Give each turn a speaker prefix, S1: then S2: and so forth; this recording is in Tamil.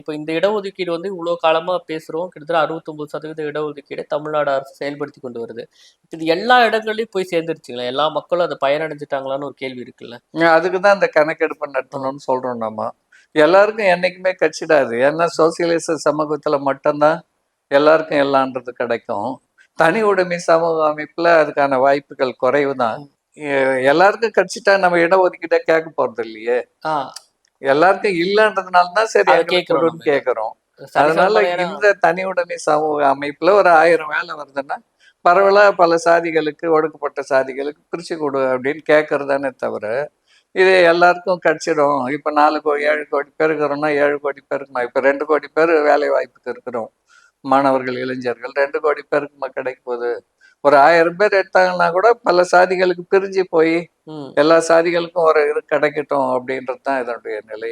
S1: இப்போ இந்த இடஒதுக்கீடு வந்து இவ்வளோ காலமா பேசுறோம். கிட்டத்தட்ட 69% இடஒதுக்கீடு தமிழ்நாடு அரசு செயல்படுத்தி கொண்டு வருது. இது எல்லா இடங்கள்லயும் போய் சேர்ந்துருச்சுங்களா? எல்லா மக்களும் அத பயனடைஞ்சுட்டாங்களான்னு ஒரு கேள்வி இருக்குல்ல?
S2: அதுக்கு தான் இந்த கணக்கெடுப்பு
S1: ஆ.
S2: நடத்தணும்னு சொல்றோம் நம்ம. எல்லாருக்கும் என்னைக்குமே கட்சிடாது. ஏன்னா சோசியலிச சமூகத்துல மட்டும்தான் எல்லாருக்கும் எல்லான்றது கிடைக்கும். தனி உடைமை சமூக அமைப்புல அதுக்கான வாய்ப்புகள் குறைவு தான். எல்லாருக்கும் கட்சிட்டா நம்ம இடஒதுக்கீட்டை கேட்க போறது இல்லையே.
S1: ஆ.
S2: எல்லாருக்கும் இல்லைன்றதுனால தான் சரி
S1: அத
S2: எங்களுக்கு
S1: கேட்கிறோம்
S2: கொடுன்னு
S1: நம்ம.
S2: கேட்கிறோம். அதனால
S1: சரிசமமான ஏன்னா
S2: இந்த தனி உடைமை சமூக அமைப்புல ஒரு 1000 வேலை வருதுன்னா பரவலா பல சாதிகளுக்கு, ஒடுக்கப்பட்ட சாதிகளுக்கு பிரிச்சு கொடு அப்படின்னு கேட்கறதானே தவிர, இது எல்லாருக்கும் கிடைச்சிடும். இப்ப 7 கோடி பேர் இருக்கிறோம்னா 7 கோடி பேருக்கு இப்ப 2 கோடி பேர் வேலை வாய்ப்புக்கு இருக்கிறோம். மாணவர்கள், இளைஞர்கள் 2 கோடி பேருக்கு கிடைக்க போகுது. ஒரு 1000 பேர் எடுத்தாங்கன்னா கூட பல சாதிகளுக்கு பிரிஞ்சு போய் எல்லா சாதிகளுக்கும் ஒரு இது கிடைக்கட்டும் அப்படின்றது தான் இதனுடைய நிலை.